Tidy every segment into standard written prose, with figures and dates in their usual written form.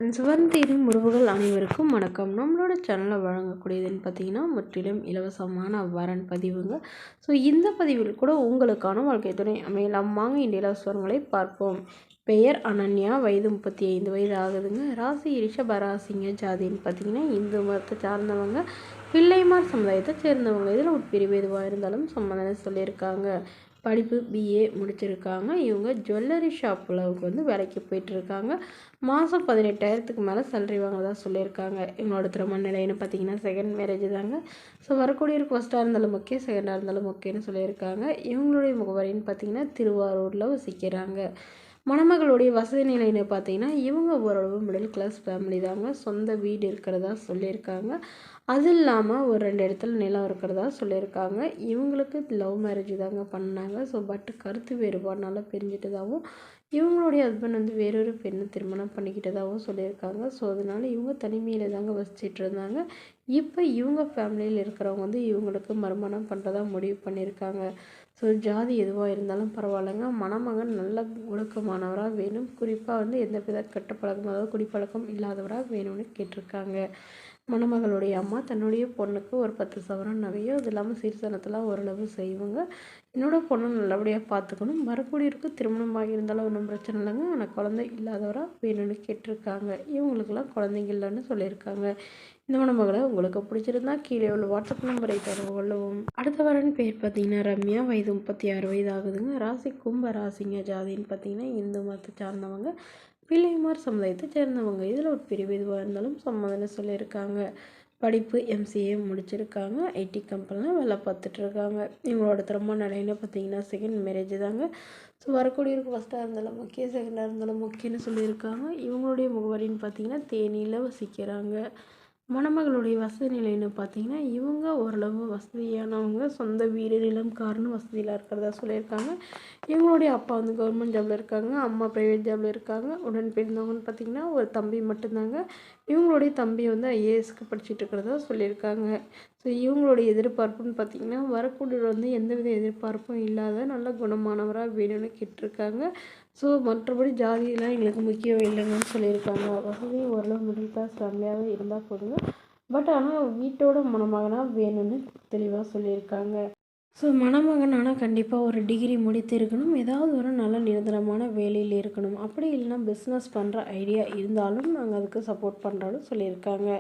சுவர்ணத்தின் உறவுகள் அனைவருக்கும் வணக்கம். நம்மளோட சேனலில் வழங்கக்கூடியதுன்னு பார்த்தீங்கன்னா முற்றிலும் இலவசமான வரன் பதிவுங்க. ஸோ இந்த பதிவில் கூட உங்களுக்கான வாழ்க்கை துணை அமையலாம். வாங்க இந்த இலவசங்களை பார்ப்போம். பெயர் அனன்யா, வயது 35 வயது ஆகுதுங்க. ராசி ரிஷப ராசிங்க. ஜாதின்னு பார்த்தீங்கன்னா இந்து மதத்தை சார்ந்தவங்க, பிள்ளைமார் சமுதாயத்தை சேர்ந்தவங்க. இதில் உட்பிரிவு எதுவாக இருந்தாலும் சம்மதம் சொல்லியிருக்காங்க. படிப்பு பிஏ முடிச்சிருக்காங்க. இவங்க ஜுவல்லரி ஷாப்பில் வேலைக்கு போயிட்டுருக்காங்க. மாதம் 18,000க்கு மேலே சேலரி வாங்குறதா சொல்லியிருக்காங்க. இவங்களோட திருமண நிலைன்னு பார்த்தீங்கன்னா செகண்ட் மேரேஜ் தாங்க. ஸோ வரக்கூடியவருக்கு ஃபஸ்ட்டாக இருந்தாலும் ஓகே, செகண்டாக இருந்தாலும் ஓகேன்னு சொல்லியிருக்காங்க. இவங்களுடைய முகவரின்னு பார்த்தீங்கன்னா திருவாரூரில் வசிக்கிறாங்க. மணமகளுடைய வசதி நிலைன்னு பார்த்தீங்கன்னா இவங்க ஓரளவு மிடில் கிளாஸ் ஃபேமிலி தாங்க. சொந்த வீடு இருக்கிறதா சொல்லியிருக்காங்க. அது இல்லாமல் ஒரு 2 இடத்துல நிலம் இருக்கிறதா சொல்லியிருக்காங்க. இவங்களுக்கு லவ் மேரேஜ் தாங்க பண்ணாங்க. ஸோ பட் கருத்து வேறுபாடுனால பிரிஞ்சிட்டதாகவும், இவங்களுடைய ஹஸ்பண்ட் வேறொரு பெண்ணை திருமணம் பண்ணிக்கிட்டதாகவும் சொல்லியிருக்காங்க. ஸோ அதனால இவங்க தனிமையில் தாங்க வசிச்சிட்டு இருந்தாங்க. இப்போ இவங்க ஃபேமிலியில் இருக்கிறவங்க இவங்களுக்கு மறுமணம் பண்ணுறதா முடிவு பண்ணியிருக்காங்க. ஸோ ஜாதி எதுவாக இருந்தாலும் பரவாயில்லைங்க, மணமகன் நல்ல ஒழுக்கமானவராக வேணும். குறிப்பாக எந்த வித கெட்ட பழக்கம், அதாவது குடிப்பழக்கம் இல்லாதவராக வேணும்னு கேட்டிருக்காங்க. மணமகளுடைய அம்மா தன்னுடைய பொண்ணுக்கு ஒரு 10 சவரன் நகையோ, அது இல்லாமல் சீர்தனத்தெல்லாம் ஓரளவு செய்வாங்க. என்னோட பொண்ணு நல்லபடியாக பார்த்துக்கணும். வரக்கூடியவருக்கு திருமணமாக இருந்தாலும் ஒன்றும் பிரச்சனை இல்லைங்க. ஆனால் குழந்தை இல்லாதவராக வேணும்னு கேட்டிருக்காங்க. இவங்களுக்கெல்லாம் குழந்தைங்க இல்லைன்னு சொல்லியிருக்காங்க. இந்த மணமகளை உங்களுக்கு பிடிச்சிருந்தா கீழே உள்ள வாட்ஸ்அப் நம்பரை தொடர்பு கொள்ளவும். அடுத்த வரன் பேர் பார்த்தீங்கன்னா ரம்யா, வயது 36 வயது ஆகுதுங்க. ராசி கும்ப ராசிங்க. ஜாதின்னு பார்த்தீங்கன்னா இந்து மதத்தை சார்ந்தவங்க, பிள்ளைமார் சமுதாயத்தை சேர்ந்தவங்க. இதில் ஒரு பிரிவு எதுவாக இருந்தாலும் சம்மதம்னு சொல்லியிருக்காங்க. படிப்பு எம்சிஏ முடிச்சிருக்காங்க. ஐடி கம்பெனியில் வேலை பார்த்துட்ருக்காங்க. இவங்களோட திருமண நிலைன்னு பார்த்தீங்கன்னா செகண்ட் மேரேஜ் தாங்க. ஸோ வரக்கூடியவருக்கு ஃபஸ்ட்டாக இருந்தாலும் ஓகே, செகண்டாக இருந்தாலும் ஓகேன்னு சொல்லியிருக்காங்க. இவங்களுடைய முகவரின்னு பார்த்தீங்கன்னா தேனியில் வசிக்கிறாங்க. மணமகளுடைய வசதி நிலைன்னு பார்த்தீங்கன்னா இவங்க ஓரளவு வசதியானவங்க. சொந்த வீடு, நிலம், கார்னு வசதியில் இருக்கிறதா சொல்லியிருக்காங்க. இவங்களுடைய அப்பா கவர்மெண்ட் ஜாபில் இருக்காங்க, அம்மா ப்ரைவேட் ஜாபில் இருக்காங்க. உடன் பிறந்தவங்கன்னு பார்த்தீங்கன்னா ஒரு தம்பி மட்டும்தாங்க. இவங்களுடைய தம்பி ஐஏஎஸ்க்கு படிச்சுட்டு இருக்கிறதா சொல்லியிருக்காங்க. ஸோ இவங்களுடைய எதிர்பார்ப்புன்னு பார்த்தீங்கன்னா வரக்கூடியவர் எந்தவித எதிர்பார்ப்பும் இல்லாத நல்ல குணமானவராக வேணும்னு கேட்டிருக்காங்க. ஸோ மற்றபடி ஜாதியெலாம் எங்களுக்கு முக்கியம் இல்லைங்கன்னு சொல்லியிருக்காங்க. வசதி ஓரளவு மிடில் கிளாஸ் ஃபேமிலியாகவே இருந்தால் போதுங்க. பட் ஆனால் வீட்டோட மணமகனாக வேணும்னு தெளிவாக சொல்லியிருக்காங்க. ஸோ மணமகன் ஆனால் கண்டிப்பாக ஒரு டிகிரி முடித்து இருக்கணும். ஏதாவது ஒரு நல்ல நிரந்தரமான வேலையில் இருக்கணும். அப்படி இல்லைன்னா பிஸ்னஸ் பண்ணுற ஐடியா இருந்தாலும் நாங்கள் அதுக்கு சப்போர்ட் பண்ணுறோன்னு சொல்லியிருக்காங்க.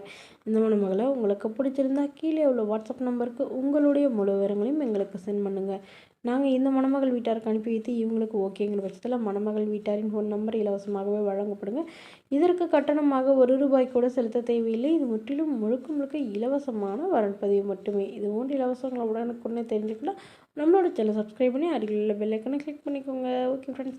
இந்த மணமகளை உங்களுக்கு பிடிச்சிருந்தா கீழே உள்ள வாட்ஸ்அப் நம்பருக்கு உங்களுடைய முழு விவரங்களையும் எங்களுக்கு சென்ட் பண்ணுங்கள். நாங்கள் இந்த மணமகள் வீட்டாருக்கு அனுப்பி வைத்து இவங்களுக்கு ஓகேங்கிற பட்சத்தில் மணமகள் வீட்டாரின் ஃபோன் நம்பர் இலவசமாகவே வழங்கப்படுங்க. இதற்கு கட்டணமாக ₹1 கூட செலுத்த தேவையில்லை. இது முற்றிலும் முழுக்க முழுக்க இலவசமான வரன் பதிவு மட்டுமே. இது போன்ற இலவசங்களை உடனுக்குடனே தெரிஞ்சுக்கலாம். நம்மளோட சேனலை சப்ஸ்கிரைப் பண்ணி அருகில் உள்ள பெல் ஐக்கனை கிளிக் பண்ணிக்கோங்க. Okay friends.